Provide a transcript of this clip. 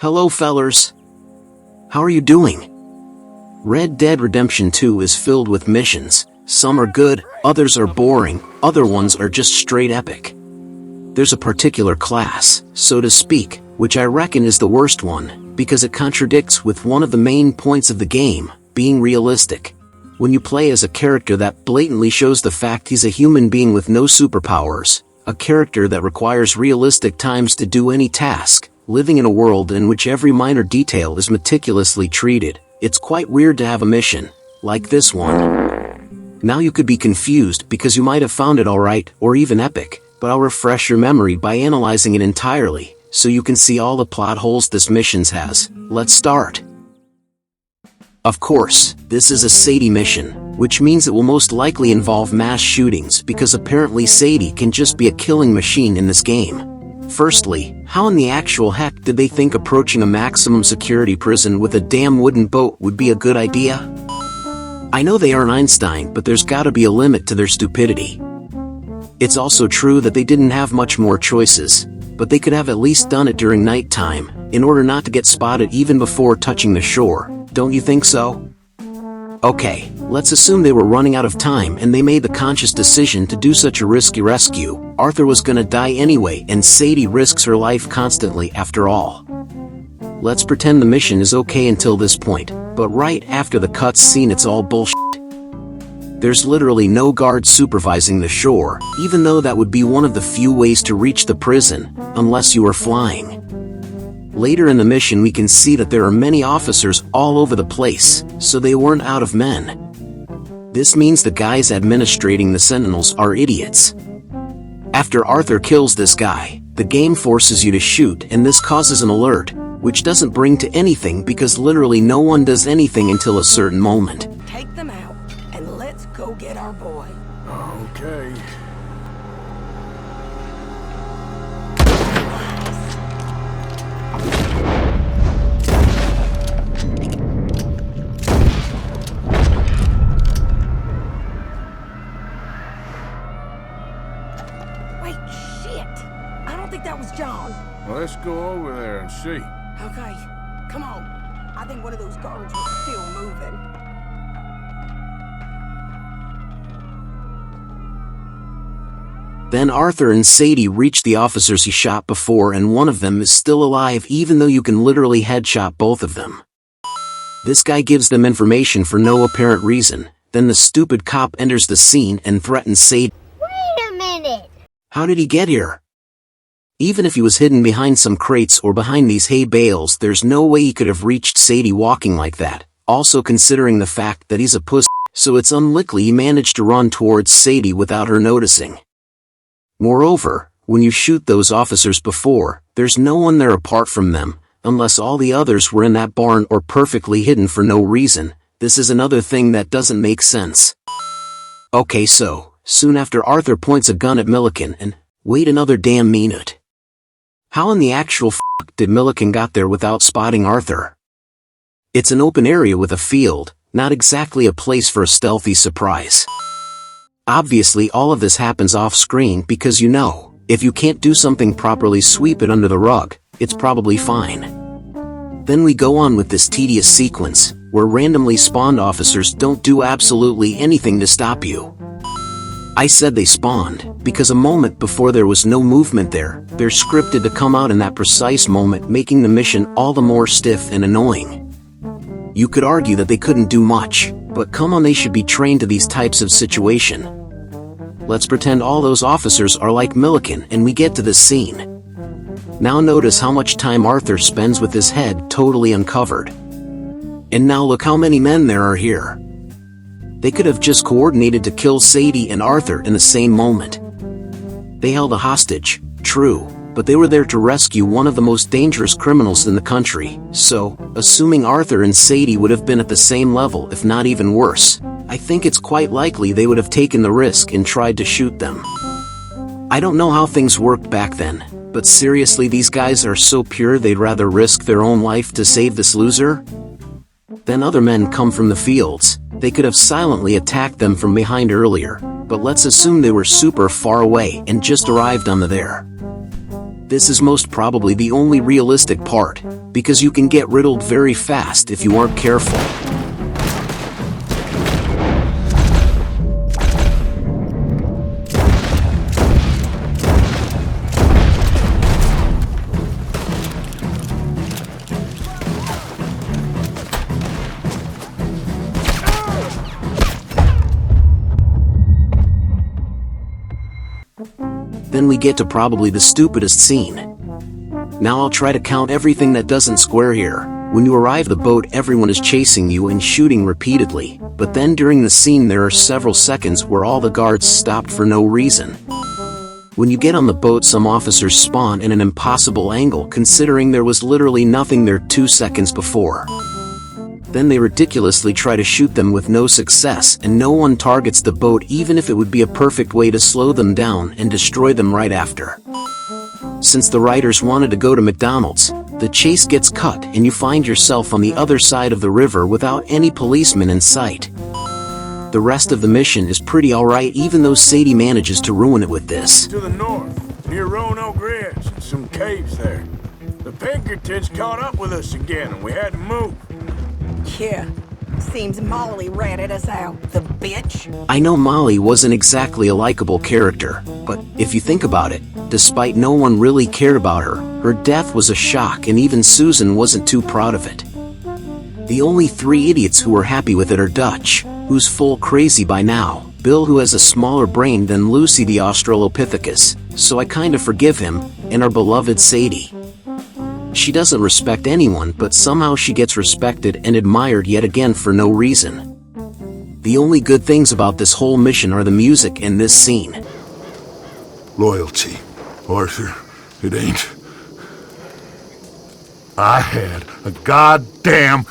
Hello fellers. How are you doing? Red Dead Redemption 2 is filled with missions. Some are good, others are boring, other ones are just straight epic. There's a particular class, so to speak, which I reckon is the worst one, because it contradicts with one of the main points of the game, being realistic. When you play as a character that blatantly shows the fact he's a human being with no superpowers, a character that requires realistic times to do any task, living in a world in which every minor detail is meticulously treated, it's quite weird to have a mission, like this one. Now you could be confused because you might have found it alright or even epic, but I'll refresh your memory by analyzing it entirely, so you can see all the plot holes this mission has. Let's start. Of course, this is a Sadie mission, which means it will most likely involve mass shootings because apparently Sadie can just be a killing machine in this game. Firstly, how in the actual heck did they think approaching a maximum security prison with a damn wooden boat would be a good idea? I know they aren't Einstein, but there's gotta be a limit to their stupidity. It's also true that they didn't have much more choices, but they could have at least done it during nighttime, in order not to get spotted even before touching the shore, don't you think so? Okay, let's assume they were running out of time and they made the conscious decision to do such a risky rescue. Arthur was gonna die anyway and Sadie risks her life constantly after all. Let's pretend the mission is okay until this point, but right after the cuts scene it's all bullshit. There's literally no guard supervising the shore, even though that would be one of the few ways to reach the prison, unless you were flying. Later in the mission we can see that there are many officers all over the place, so they weren't out of men. This means the guys administrating the Sentinels are idiots. After Arthur kills this guy, the game forces you to shoot and this causes an alert, which doesn't bring to anything because literally no one does anything until a certain moment. Take them out, and let's go get our boy. Okay. Wait, shit! I don't think that was John. Well, let's go over there and see. Okay, come on. I think one of those guards was still moving. Then Arthur and Sadie reach the officers he shot before and one of them is still alive even though you can literally headshot both of them. This guy gives them information for no apparent reason, then the stupid cop enters the scene and threatens Sadie. Wait a minute! How did he get here? Even if he was hidden behind some crates or behind these hay bales there's no way he could have reached Sadie walking like that, also considering the fact that he's a pussy, so it's unlikely he managed to run towards Sadie without her noticing. Moreover, when you shoot those officers before, there's no one there apart from them, unless all the others were in that barn or perfectly hidden for no reason. This is another thing that doesn't make sense. Okay, so, soon after Arthur points a gun at Milliken and, wait another damn minute. How in the actual fuck did Milliken got there without spotting Arthur? It's an open area with a field, not exactly a place for a stealthy surprise. Obviously all of this happens off-screen because you know, if you can't do something properly sweep it under the rug, it's probably fine. Then we go on with this tedious sequence, where randomly spawned officers don't do absolutely anything to stop you. I said they spawned, because a moment before there was no movement there, they're scripted to come out in that precise moment making the mission all the more stiff and annoying. You could argue that they couldn't do much, but come on, they should be trained to these types of situation. Let's pretend all those officers are like Milliken and we get to this scene. Now notice how much time Arthur spends with his head totally uncovered. And now look how many men there are here. They could have just coordinated to kill Sadie and Arthur in the same moment. They held a hostage, true, but they were there to rescue one of the most dangerous criminals in the country, so, assuming Arthur and Sadie would have been at the same level if not even worse, I think it's quite likely they would have taken the risk and tried to shoot them. I don't know how things worked back then, but seriously these guys are so pure they'd rather risk their own life to save this loser? Then other men come from the fields. They could have silently attacked them from behind earlier, but let's assume they were super far away and just arrived on the there. This is most probably the only realistic part, because you can get riddled very fast if you aren't careful. Then we get to probably the stupidest scene. Now I'll try to count everything that doesn't square here. When you arrive at the boat, everyone is chasing you and shooting repeatedly, but then during the scene there are several seconds where all the guards stopped for no reason. When you get on the boat, some officers spawn in an impossible angle considering there was literally nothing there 2 seconds before. Then they ridiculously try to shoot them with no success, and no one targets the boat even if it would be a perfect way to slow them down and destroy them right after. Since the writers wanted to go to McDonald's, the chase gets cut and you find yourself on the other side of the river without any policemen in sight. The rest of the mission is pretty alright, even though Sadie manages to ruin it with this. To the north, near Roanoke Ridge, and some caves there. The Pinkertons caught up with us again and we had to move. Yeah, seems Molly ratted us out, the bitch. I know Molly wasn't exactly a likable character, but if you think about it, despite no one really cared about her, her death was a shock and even Susan wasn't too proud of it. The only 3 idiots who were happy with it are Dutch, who's full crazy by now, Bill, who has a smaller brain than Lucy the Australopithecus, so I kinda forgive him, and our beloved Sadie. She doesn't respect anyone, but somehow she gets respected and admired yet again for no reason. The only good things about this whole mission are the music and this scene. Loyalty, Arthur. It ain't. I had a goddamn